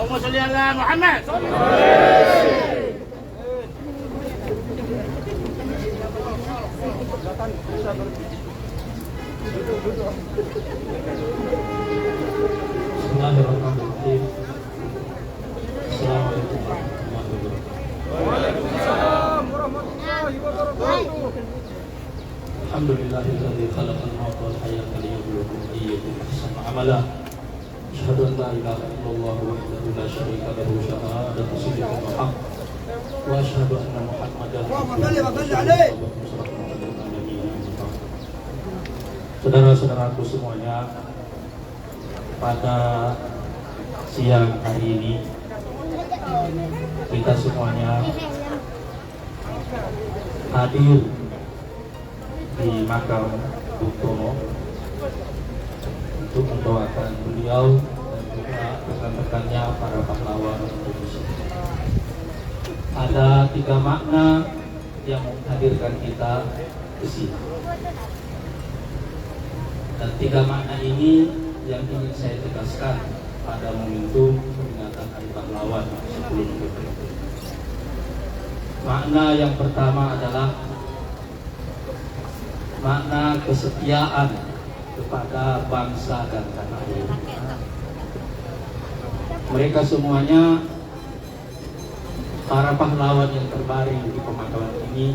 Allahumma sholli ala Muhammad. Bismillahirrahmanirrahim. Assalamualaikum warahmatullahi wabarakatuh. Waalaikumsalam warahmatullahi wabarakatuh. Alhamdulillahilladzi khalaqal mauta wal hayata liyabluwakum ayyukum ahsanu amala. Asyhadu an la ilaha illallah wahdahu la syarika lahu syahadatu sidqin wa haqq. Wa asyhadu anna Muhammadan Saudara-saudaraku semuanya, pada siang hari ini kita semuanya hadir di makam Bung Tomo untuk mendoakan beliau dan juga rekan-rekannya para pahlawan Indonesia. Ada 3 makna yang menghadirkan kita ke sini. Dan 3 makna ini yang ingin saya tegaskan pada momentum peringatan Hari Pahlawan 10 November. Makna yang pertama adalah makna kesetiaan kepada bangsa dan tanah air. Mereka semuanya para pahlawan yang terbaring di pemakaman ini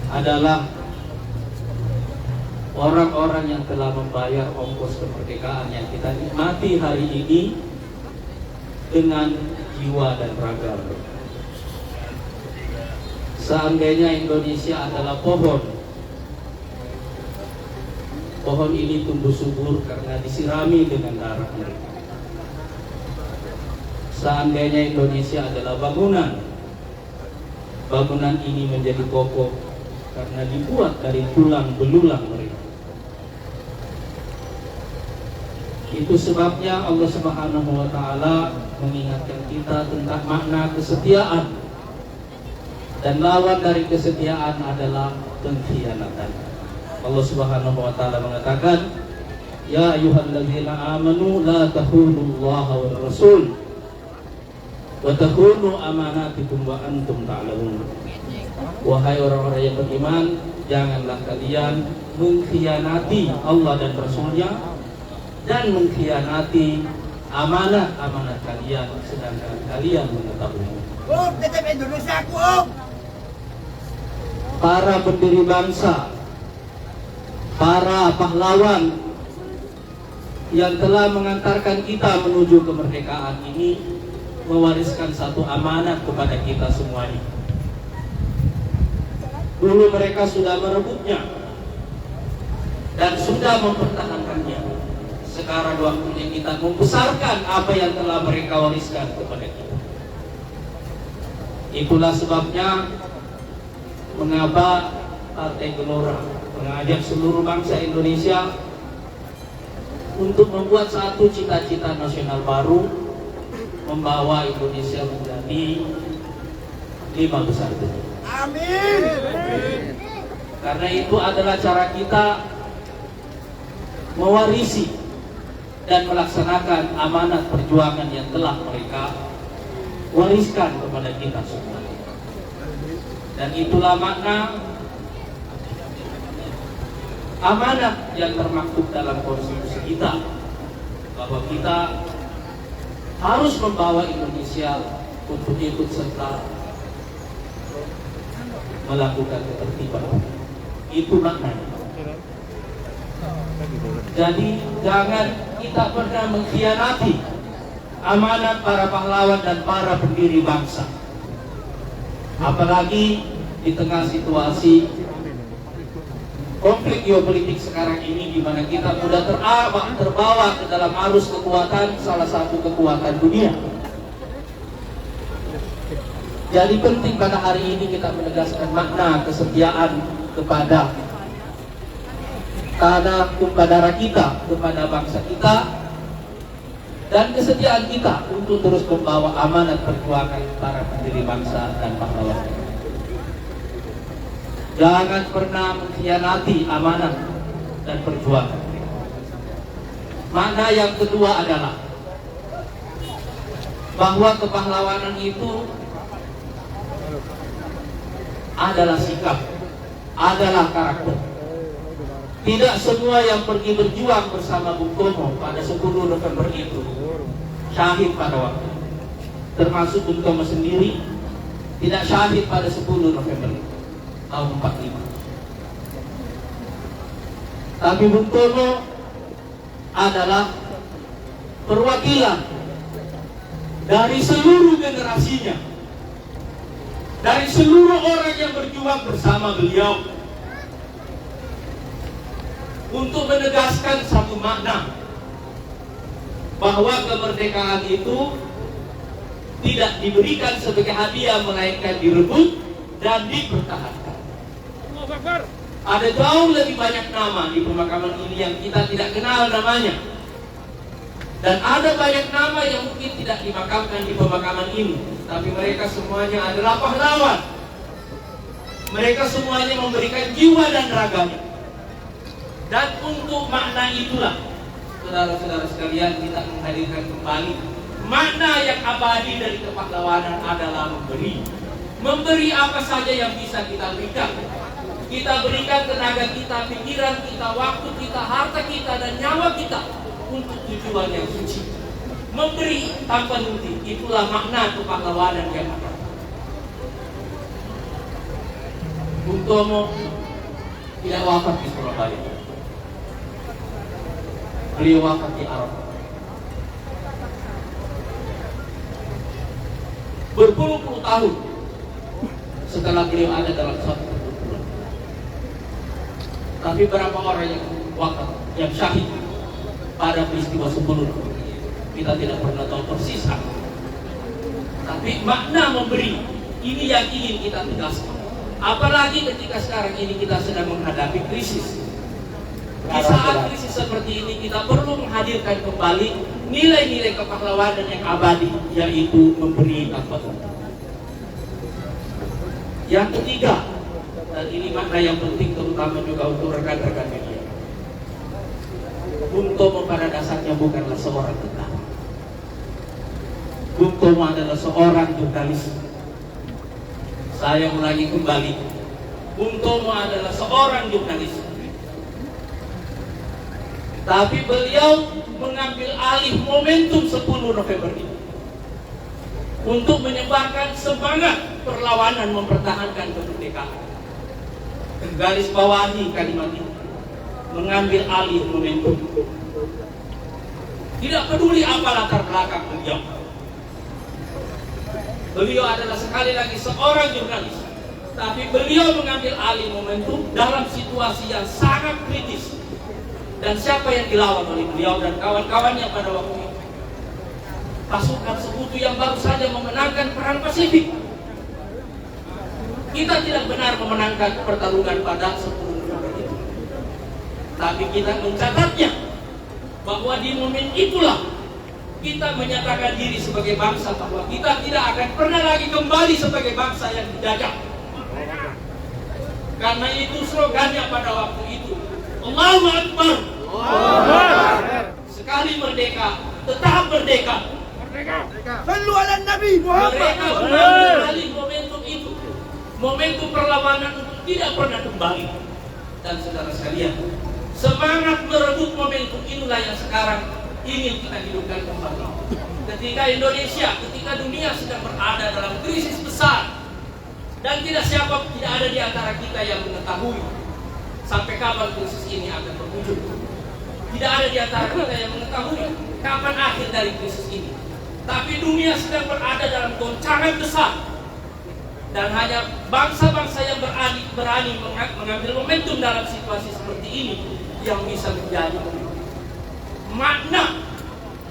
adalah orang-orang yang telah membayar ongkos kemerdekaan yang kita nikmati hari ini dengan jiwa dan raga. Seandainya Indonesia adalah pohon, pohon ini tumbuh subur karena disirami dengan darah mereka. Seandainya Indonesia adalah bangunan, bangunan ini menjadi kokoh karena dibuat dari tulang belulang mereka. Itu sebabnya Allah Subhanahu wa taala mengingatkan kita tentang makna kesetiaan. Dan lawan dari kesetiaan adalah pengkhianatan. Allah Subhanahu wa taala mengatakan, "Ya ayyuhalladzina amanu la takhunullaha war rasul wa takhunu amanatikum wa antum ta'lamun." Wahai orang-orang yang beriman, janganlah kalian mengkhianati Allah dan Rasulnya dan mengkhianati amanat-amanat kalian sedangkan kalian mengetahui. Tetap Indonesia aku. Para pendiri bangsa, para pahlawan yang telah mengantarkan kita menuju kemerdekaan ini mewariskan satu amanat kepada kita semuanya. Dulu mereka sudah merebutnya dan sudah mempertahankannya. Sekarang waktunya kita membesarkan apa yang telah mereka wariskan kepada kita. Itulah sebabnya mengapa Partai Gelora mengajak seluruh bangsa Indonesia untuk membuat satu cita-cita nasional baru, membawa Indonesia menjadi 5 besar dunia. Amin. Karena itu adalah cara kita mewarisi dan melaksanakan amanat perjuangan yang telah mereka wariskan kepada kita semua. Dan itulah makna amanat yang termaktub dalam konstitusi kita, bahwa kita harus membawa Indonesia untuk ikut serta melakukan ketertiban. Itu maknanya. Jadi jangan kita pernah mengkhianati amanat para pahlawan dan para pendiri bangsa. Apalagi di tengah situasi konflik geopolitik sekarang ini, di mana kita mudah terbawa ke dalam arus kekuatan salah satu kekuatan dunia. Jadi penting pada hari ini kita menegaskan makna kesetiaan kepada tanah tumpah darah kita, kepada bangsa kita, dan kesetiaan kita untuk terus membawa amanat perjuangan para pendiri bangsa dan pahlawan. Jangan pernah mengkhianati amanat dan perjuangan. Makna yang kedua adalah bahwa kepahlawanan itu adalah sikap, adalah karakter. Tidak semua yang pergi berjuang bersama Bung Tomo pada 10 November itu syahid pada waktu. Termasuk Bung Tomo sendiri tidak syahid pada 10 November tahun 45. Tapi Bung Tomo adalah perwakilan dari seluruh generasinya, dari seluruh orang yang berjuang bersama beliau untuk menegaskan satu makna, bahwa kemerdekaan itu tidak diberikan sebagai hadiah, melainkan direbut dan dipertahankan. Ada jauh lebih banyak nama di pemakaman ini yang kita tidak kenal namanya, dan ada banyak nama yang mungkin tidak dimakamkan di pemakaman ini, tapi mereka semuanya adalah pahlawan. Mereka semuanya memberikan jiwa dan raganya. Dan untuk makna itulah, saudara-saudara sekalian, kita menghadirkan kembali makna yang abadi dari kepahlawanan adalah memberi. Memberi apa saja yang bisa kita berikan. Kita berikan tenaga kita, pikiran kita, waktu kita, harta kita, dan nyawa kita untuk tujuan yang suci. Memberi tanpa henti, itulah makna kepahlawanan yang ada. Bung Tomo tidak wafat di Surabaya. Beliau wafat di Arafah. Berpuluh-puluh tahun setelah beliau ada dalam suatu perkumpulan. Tapi berapa orang yang wafat, yang syahid pada peristiwa sebelum, kita tidak pernah tahu persis apa. Tapi makna memberi ini yang ingin kita tegaskan. Apalagi ketika sekarang ini kita sedang menghadapi krisis. Di saat krisis seperti ini kita perlu menghadirkan kembali nilai-nilai kepahlawanan yang abadi, yaitu memberi tanpa henti. Yang ketiga, dan ini makna yang penting terutama juga untuk rekan-rekan media. Bung Tomo pada dasarnya bukanlah seorang tentara. Bung Tomo adalah seorang jurnalis. Saya ulangi kembali, Bung Tomo adalah seorang jurnalis. Tapi beliau mengambil alih momentum 10 November ini untuk menyebarkan semangat perlawanan mempertahankan kemerdekaan. Garis bawahi kalimat ini, mengambil alih momentum. Tidak peduli apa latar belakang beliau. Beliau adalah sekali lagi seorang jurnalis, tapi beliau mengambil alih momentum dalam situasi yang sangat kritis. Dan siapa yang dilawan oleh beliau dan kawan-kawannya pada waktu itu? Pasukan sekutu yang baru saja memenangkan perang Pasifik. Kita tidak benar memenangkan pertarungan pada 10 November itu, tapi kita mencatatnya bahwa di momen itulah kita menyatakan diri sebagai bangsa bahwa kita tidak akan pernah lagi kembali sebagai bangsa yang dijajah. Karena itu slogannya pada waktu itu, Allahu Akbar. Sekali merdeka, tetap merdeka. Sallu ala Nabi Muhammad. Mereka mengambil alih momentum itu, momentum perlawanan untuk tidak pernah kembali. Dan saudara sekalian, semangat merebut momentum inilah yang sekarang ingin kita hidupkan kembali. Ketika Indonesia, ketika dunia sedang berada dalam krisis besar, dan tidak ada di antara kita yang mengetahui sampai kapan krisis ini akan berujung. Tidak ada di antara kita yang mengetahui kapan akhir dari krisis ini. Tapi dunia sedang berada dalam goncangan besar, dan hanya bangsa-bangsa yang berani mengambil momentum dalam situasi seperti ini yang bisa menjadi makna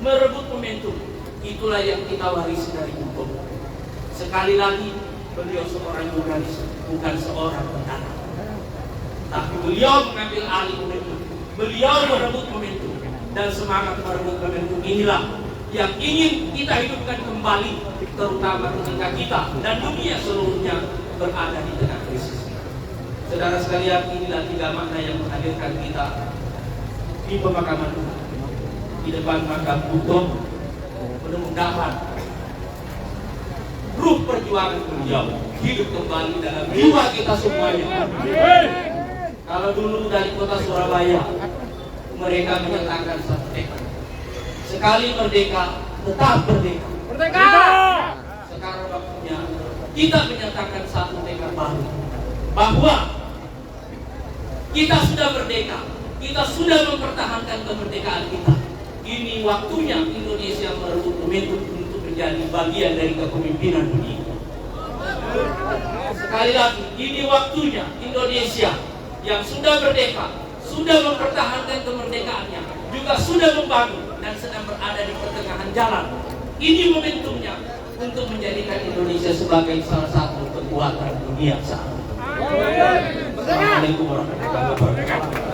merebut momentum. Itulah yang kita warisi dari Bung Tomo. Sekali lagi, beliau seorang jurnalis, bukan seorang tentara. Tapi beliau mengambil alih momentum, beliau merebut momentum, dan semangat merebut momentum inilah yang ingin kita hidupkan kembali, terutama ketika kita dan dunia seluruhnya berada di tengah krisis. Saudara sekalian, inilah 3 makna yang menghadirkan kita di pemakaman. di depan maka butuh mudah-mudahan ruh perjuangan beliau hidup kembali dalam jiwa kita semuanya. Kalau dulu dari kota Surabaya mereka menyatakan satu tekad, sekali merdeka tetap merdeka. Merdeka. Sekarang waktunya kita menyatakan satu tekad baru, bahwa kita sudah merdeka, kita sudah mempertahankan kemerdekaan kita. Ini waktunya Indonesia merebut momentum untuk menjadi bagian dari kepemimpinan dunia. Sekali lagi, ini waktunya Indonesia yang sudah merdeka, sudah mempertahankan kemerdekaannya, juga sudah membangun dan sedang berada di pertengahan jalan. Ini momentumnya untuk menjadikan Indonesia sebagai salah satu kekuatan dunia saat ini. Assalamualaikum warahmatullahi wabarakatuh.